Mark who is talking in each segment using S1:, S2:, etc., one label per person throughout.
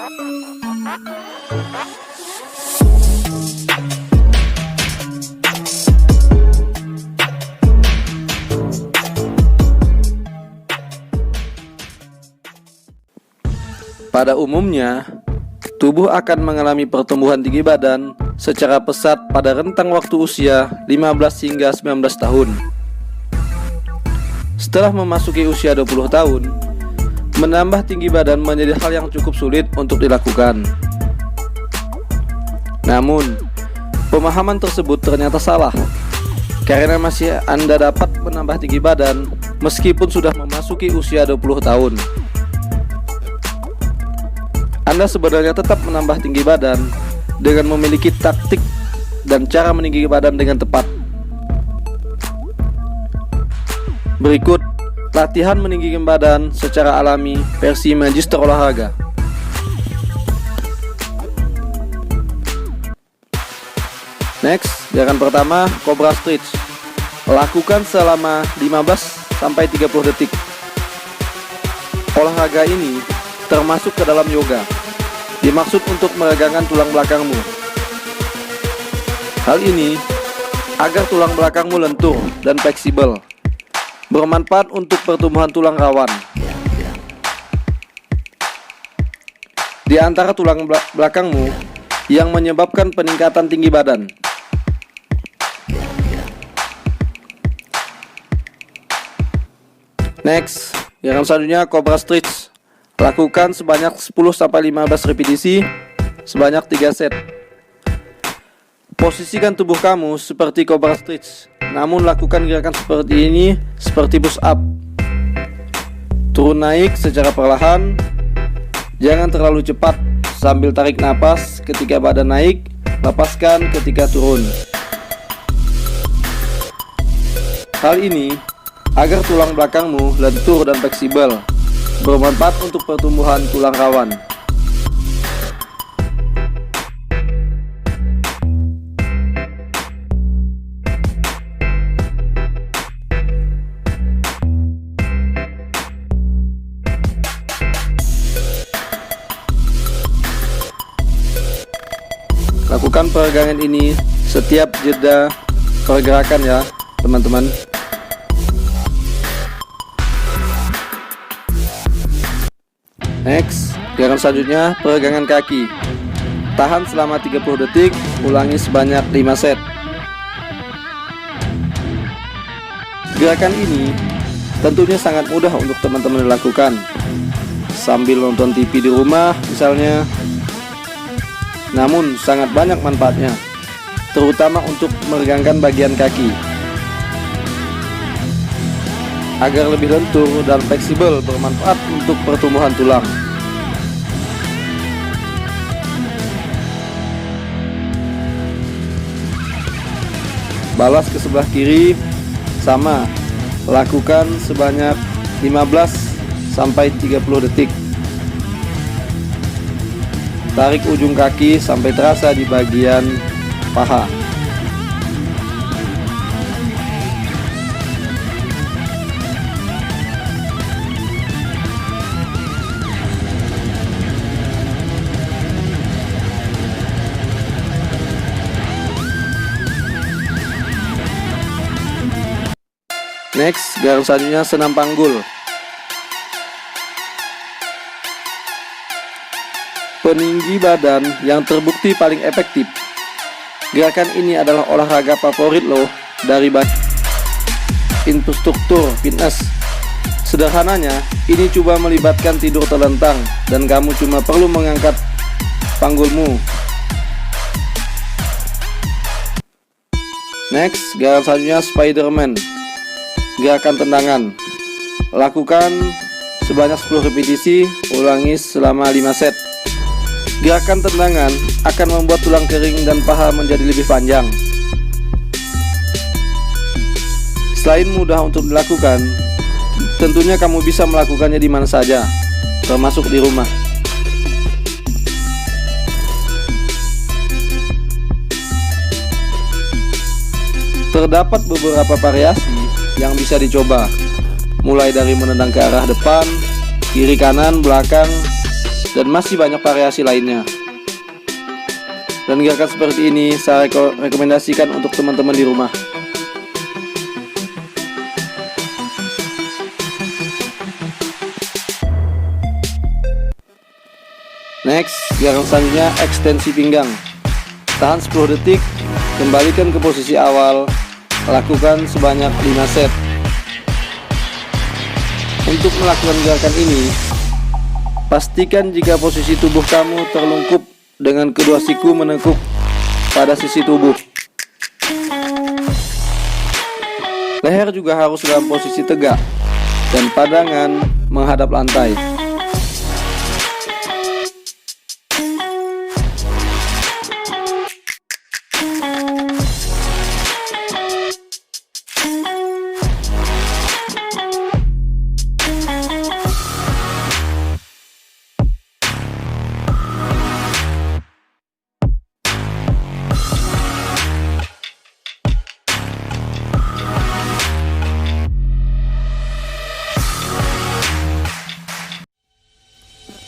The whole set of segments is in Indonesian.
S1: Pada umumnya, tubuh akan mengalami pertumbuhan tinggi badan secara pesat pada rentang waktu usia 15 hingga 19 tahun. Setelah memasuki usia 20 tahun, menambah tinggi badan menjadi hal yang cukup sulit untuk dilakukan. Namun, pemahaman tersebut ternyata salah, karena masih Anda dapat menambah tinggi badan meskipun sudah memasuki usia 20 tahun. Anda sebenarnya tetap menambah tinggi badan dengan memiliki taktik dan cara meninggi badan dengan tepat. Berikut latihan meninggikan badan secara alami versi Magister Olahraga. Next, gerakan pertama Cobra Stretch. Lakukan selama 15-30 detik. Olahraga ini termasuk ke dalam yoga, dimaksud untuk meregangkan tulang belakangmu. Hal ini agar tulang belakangmu lentur dan fleksibel, bermanfaat untuk pertumbuhan tulang rawan. Di antara tulang belakangmu yang menyebabkan peningkatan tinggi badan. Next, gerakan selanjutnya Cobra Stretch. Lakukan sebanyak 10-15 repetisi sebanyak 3 set. Posisikan tubuh kamu seperti Cobra Stretch, namun lakukan gerakan seperti ini seperti push up. Turun naik secara perlahan, jangan terlalu cepat. Sambil tarik napas ketika badan naik, lepaskan ketika turun. Hal ini agar tulang belakangmu lentur dan fleksibel, bermanfaat untuk pertumbuhan tulang rawan. Lakukan peregangan ini setiap jeda pergerakan ya, teman-teman. Next, gerakan selanjutnya peregangan kaki. Tahan selama 30 detik, ulangi sebanyak 5 set. Gerakan ini tentunya sangat mudah untuk teman-teman dilakukan sambil nonton TV di rumah misalnya. Namun sangat banyak manfaatnya, terutama untuk meregangkan bagian kaki agar lebih lentur dan fleksibel, bermanfaat untuk pertumbuhan tulang. Balas ke sebelah kiri, sama, lakukan sebanyak 15-30 detik. Tarik ujung kaki sampai terasa di bagian paha. Next, gerakan selanjutnya senam panggul. Peninggi badan yang terbukti paling efektif. Gerakan ini adalah olahraga favorit loh dari instruktur fitness. Sederhananya, ini coba melibatkan tidur terlentang dan kamu cuma perlu mengangkat panggulmu. Next, gerakan selanjutnya Spiderman. Gerakan tendangan. Lakukan sebanyak 10 repetisi, ulangi selama 5 set. Gerakan tendangan akan membuat tulang kering dan paha menjadi lebih panjang. Selain mudah untuk dilakukan, tentunya kamu bisa melakukannya di mana saja, termasuk di rumah. Terdapat beberapa variasi yang bisa dicoba, mulai dari menendang ke arah depan, kiri kanan, belakang, dan masih banyak variasi lainnya. Dan gerakan seperti ini saya rekomendasikan untuk teman-teman di rumah. Next, gerakan selanjutnya ekstensi pinggang. Tahan 10 detik, kembalikan ke posisi awal, lakukan sebanyak 5 set. Untuk melakukan gerakan ini, pastikan jika posisi tubuh kamu terlungkup dengan kedua siku menekuk pada sisi tubuh. Leher juga harus dalam posisi tegak dan padangan menghadap lantai.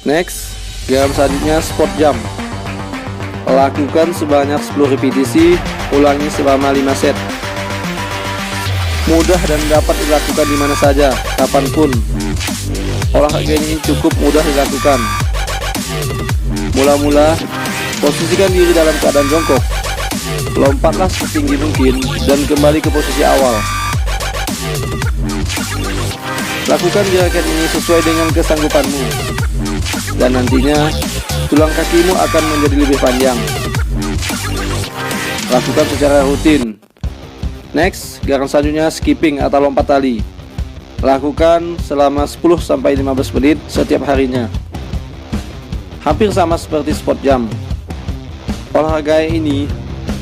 S1: Next, gerakan selanjutnya squat jump. Lakukan sebanyak 10 repetisi, ulangi selama 5 set. Mudah dan dapat dilakukan di mana saja, kapanpun. Olahraga ini cukup mudah dilakukan. Mula-mula, posisikan diri dalam keadaan jongkok. Lompatlah setinggi mungkin dan kembali ke posisi awal. Lakukan gerakan ini sesuai dengan kesanggupanmu, dan nantinya tulang kakimu akan menjadi lebih panjang. Lakukan secara rutin. Next, gerakan selanjutnya skipping atau lompat tali. Lakukan selama 10-15 menit setiap harinya. Hampir sama seperti squat jump. Olahraga ini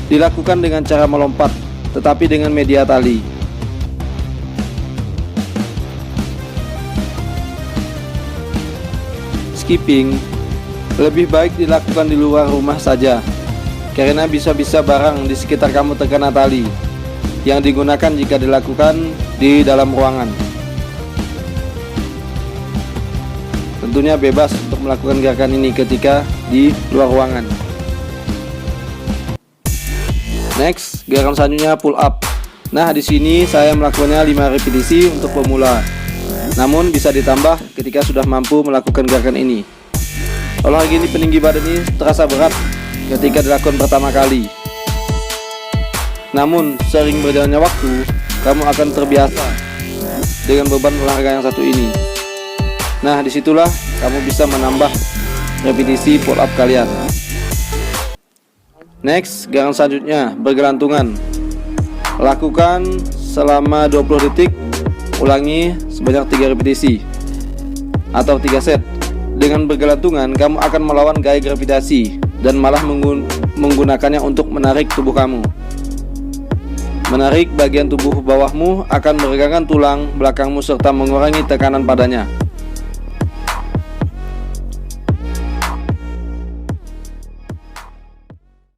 S1: dilakukan dengan cara melompat, tetapi dengan media tali. Skipping lebih baik dilakukan di luar rumah saja, karena bisa-bisa barang di sekitar kamu terkena tali yang digunakan jika dilakukan di dalam ruangan. Tentunya bebas untuk melakukan gerakan ini ketika di luar ruangan. Next, gerakan selanjutnya pull up. Nah, di sini saya melakukannya 5 repetisi untuk pemula. Namun bisa ditambah ketika sudah mampu melakukan gerakan ini. Olahraga ini peninggi badan ini terasa berat ketika dilakukan pertama kali. Namun sering berjalannya waktu, kamu akan terbiasa dengan beban olahraga yang satu ini. Nah, disitulah kamu bisa menambah repetisi pull up kalian. Next, gerakan selanjutnya bergelantungan. Lakukan selama 20 detik. Ulangi sebanyak 3 repetisi atau 3 set. Dengan bergelantungan, kamu akan melawan gaya gravitasi dan malah menggunakannya untuk menarik tubuh kamu. Menarik bagian tubuh bawahmu akan meregangkan tulang belakangmu serta mengurangi tekanan padanya.